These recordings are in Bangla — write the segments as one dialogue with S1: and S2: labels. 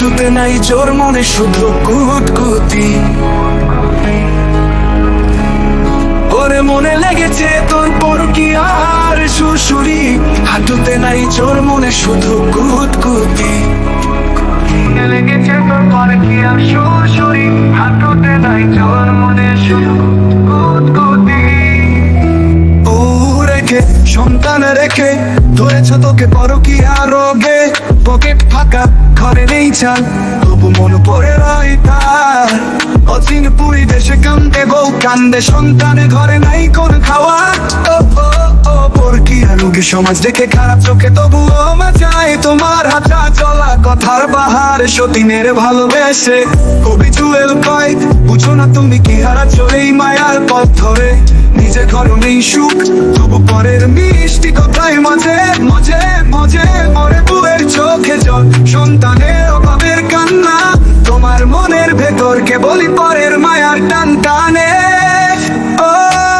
S1: হাঁটুতে নাই জোর, মনে শুধু কুটকুটি। ওরে মনে লেগেছে তোর পরকীয়ার সুরসুরি, হাঁটুতে নাই জোর, মনে শুধু কুটকুটি। মনে লেগেছে তোর পরকীয়ার সুরসুরি, হাঁটুতে নাই জোর, মনে শুধু কুটকুটি। রেখে সন্তান রেখে ধরেছ তোকে পরকীয়া রোগে, পকেট ফাঁকা ঘরে নেই চাল, তবু মন পড়ে রয় তার। অচিন পুরী দেশে কান্দে বউ, কান্দে সন্তানে ঘরে নাই কোন খাওয়া। পরকীয়া রোগে সমাজ দেখে খারাপ চোখে, তবুও মাজায় তোমার হাঁটা চলা কথার বাহার। সতীনের ভালোবেসে কবি জুয়েল কয়, বুঝো না তুমি কি হারাচ্ছ এই মায়ার পথ ধরে। নিজে ঘরে নেই সুখ, তবু পরের মিষ্টি কথায় মাঝে মাঝে মাঝে মরে বুয়ের চোখে জল। সন্তানের অভাবের কান্না তোমার মনের ভেতর, কেবলই পরের মায়ার টান টানে।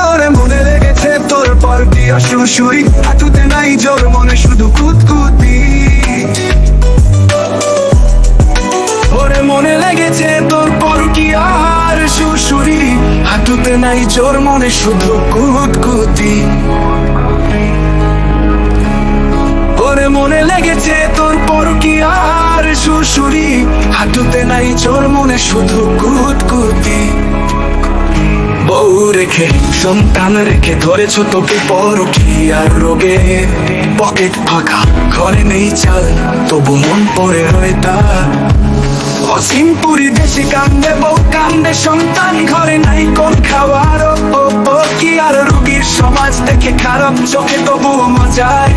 S1: ওরে মনে লেগেছে তোর পরকীয়া সুরসুরি, হাঁটুতে নাই জোর, মনে শুধু কুতকুতি। ওরে মনে লেগেছে তোর পরকীয়ার সুরসুরি, হাঁটুতে নাই জোর, মনে শুধু কুটকুটি। ওরে মনে লেগেছে তোর পরকীয়ার সুরসুরি, হাঁটুতে নাই জোর, মনে শুধু কুটকুটি। বউ রেখে সন্তান রেখে ধরেছ তোকে পরকীয়ার রোগে, পকেট ফাঁকা ঘরে নেই চাল, তবু মন পড়ে রয় তার। অসীম পুরী দেশে কান্দে বউ, কান্দে সন্তান ঘরে নাই কোন খাওয়ার। পরকীয়ার রোগীর সমাজ দেখে খারাপ চোখে, তবুও মজায়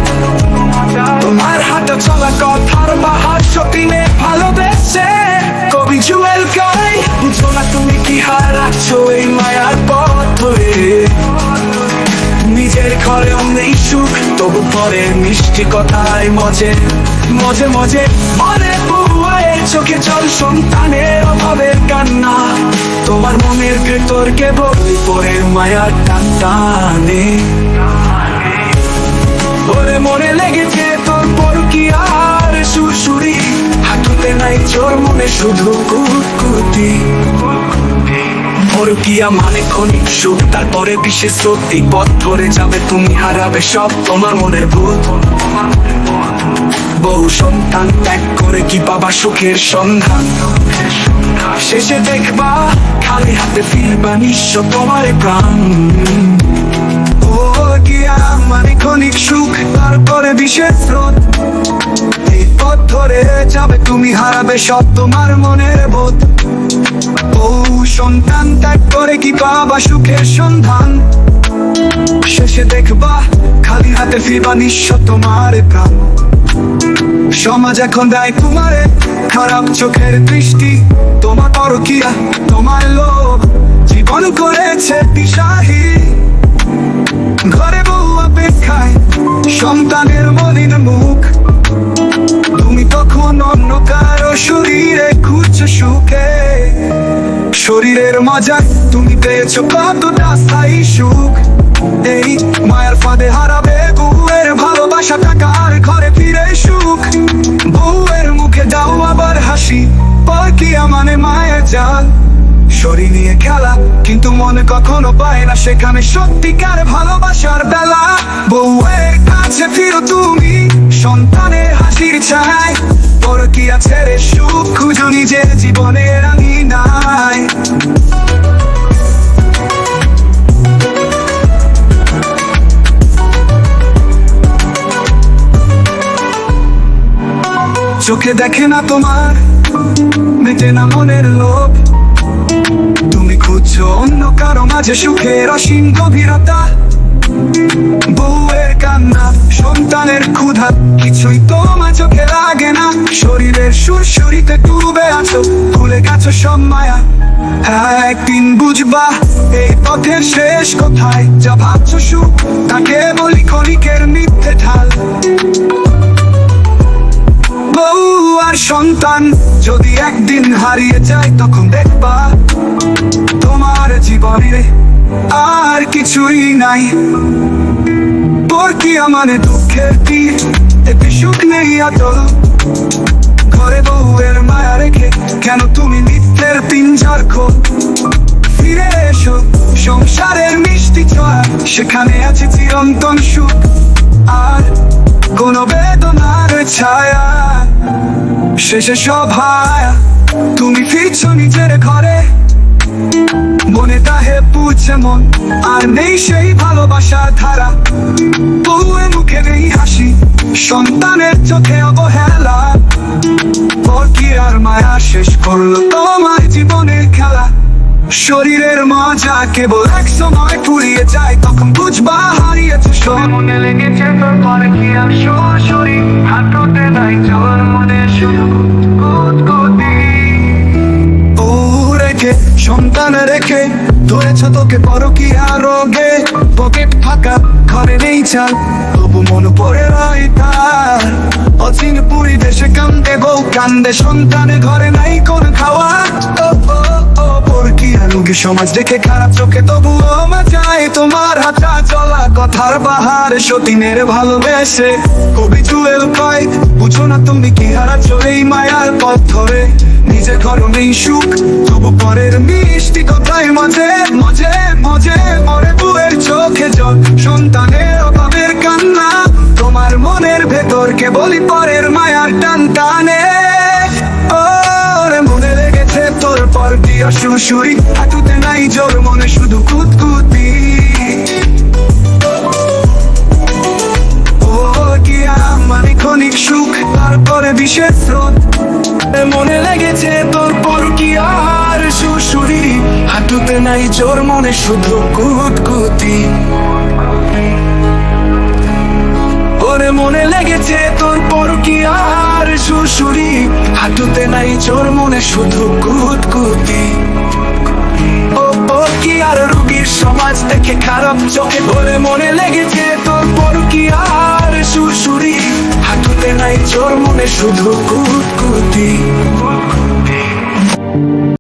S1: তোমার হাঁটা চলা কথার বাহার। সতীনে ভালোবেসে কবি জুয়েল কয়, বুঝো না তুমি কি হারাচ্ছ এই মায়ার পথ ধরে। নিজের ঘরেও নেই সুখ, তবু পরে মিষ্টি কথায় মজে মজে মজে মনে বুয়ের চোখে জল। সন্তানের অভাবের কান্না তোমার মনের ভেতর, কেবলই পরের মায়ার টান টানে। ওরে মনে লেগেছে তোর পরকীয়ার সুরসুরি, হাঁটুতে নাই জোর, মনে শুধু কুটকুটি। পরকীয়া মানে ক্ষণিক সুখ, তারপরে বিশেষ সত্যি পথ ধরে যাবে তুমি, হারাবে সব তোমার মনের ভূত। বহু সন্তান ত্যাগ করে কি পাবা সুখের সন্ধান, শেষে দেখবা খালি হাতে ফিরবা নিঃস্ব তোমার প্রাণ। পরকীয়া মানে ক্ষণিক সুখ, তারপরে বিশেষ স্রোত, এই পথ ধরে যাবে তুমি, হারাবে সব তোমার মনের বোধ। বহু সন্তান ত্যাগ করে কি পাবা সুখের সন্ধান, শেষে দেখবা খালি হাতে ফিরবা নিঃস্ব তোমার প্রাণ। সমাজ এখন দেয় তোমারে খারাপ চোখের দৃষ্টি, তোমার পরকীয়া তোমার লোভ জীবন করেছে দিশাহীন। ঘরে বউ অপেক্ষায় সন্তানের মলিন মুখ, তুমি তখন অন্য কারো শরীরে খুঁজছো সুখে। শরীরের মজা তুমি পেয়েছো কতটা স্থায়ী সুখ, এই মায়ের ফাঁদে হারাবে বউয়ের ভালোবাসা, টাকার ঘরে ফিরে সুখ। বউয়ের মুখে দাও আবার হাসি, পরকীয়া মানে মায়ের জাল। শরীর নিয়ে খেলা কিন্তু মনে কখনো পায় না সেখানে সত্যিকার ভালোবাসার বেলা। বউয়ের কাছে ফিরো তুমি, সন্তানের হাসির ছায়, পরকীয়া ছেড়ে সুখ খুঁজো নিজের জীবনের আঙিনায়। চোখে দেখে না তোমার, মেটে না মনের লোভ, তুমি খুঁজছো অন্য কারো মাঝে সুখের অসীম গভীরতা। বউয়ের কান্না সন্তানের ক্ষুধা কিছুই তোমার চোখে লাগে না, শরীরের সুরসুরিতে ডুবে আছো, ভুলে গেছো সব মায়া। একদিন বুঝবা এই পথের শেষ কোথায়, যা ভাবছো সুখ তাকে বলি ক্ষণিকের মিথ্যে ঢাল। বউ আর সন্তান যদি একদিন হারিয়ে যায়, তখন দেখবা তোমার জীবনে আর কিছুই নাই। পরকীয়া মানে দুঃখের তীর, এতে সুখ নেই আদল। ঘরে বউয়ের মায়া রেখে কেন তুমি মিথ্যের পিঞ্জার খোল? ফিরে এসো সংসারের মিষ্টি ছোঁয়া, সেখানে আছে চিরন্তন সুখ আর কোনো বেদনার ছায়া। শেষে সভায় তুমি ফিরছো নিজের ঘরে, মনে তাহে পুছে মন আর নেই সেই ভালোবাসার ধারা। বউয়ের মুখে নেই হাসি, সন্তানের চোখে অবহেলা। পর কি আর মায়া শেষ করলো তোমার জীবনের খেলা? শরীরের মজা কেবল এক সময় ফুরিয়ে যায়, তখন বুঝবা হারিয়েছে সব।
S2: মনে লেগেছে তোর পরে কি আর সরাসরি হাঁটুতে নাই জোর মনে শুধু কুতকুতি।
S1: রেখে সন্তান রেখে ধরেছ তোকে পরকীয়া রোগে, পকেট ফাঁকা ঘরে নেই চাল, তবু মন পড়ে রয় তার। অচিন পুরী দেশে কান্দে বউ কান্দে, সন্তানে ঘরে নাই কোন খাওয়া। পরকীয়া রোগে সমাজ দেখে খারাপ চোখে, তবুও মাজায় তোমার হাঁটা চলা কথার বাহারে। সতীনের ভালোবেসে কবি জুয়েল কয়, বুঝো না তুমি কি হারাচ্ছ এই মায়ার পথ ধরে। নিজের ঘর নেই সুখ, তবু পরের মিষ্টি কথায় মাঝে মাঝে মাঝে মরে বউয়ের চোখে জল, সন্তানের অভাবের কান্না। তোমার মনের ভেতর কেবলই পরের মায়ার টান টানে। ওরে মনে লেগেছে তোর পর দিয়া শ্বশুরি, হাঁটুতে নাই জোর মনে শুধু কুতকুতি। ও কি মানে ক্ষণিক সুখ, তারপরে বিশেষ স্রোত। মনে লেগেছে তোর পর কি আর শ্বশুরি, হাঁটুতে নাই জোর মনে শুধু কুতকুতি। ওরে মনে লেগেছে তোর পর কি আর শ্বশুরি, হাঁটুতে নাই জোর মনে শুধু কুতকুতি। ও কি আর রুগীর সমাজ দেখে খারাপ চোখে ভরে, মনে লেগেছে তোর পর কি আর শ্বশুরি, হাঁটুতে নাই জোর মনে শুধু কুতকুতি।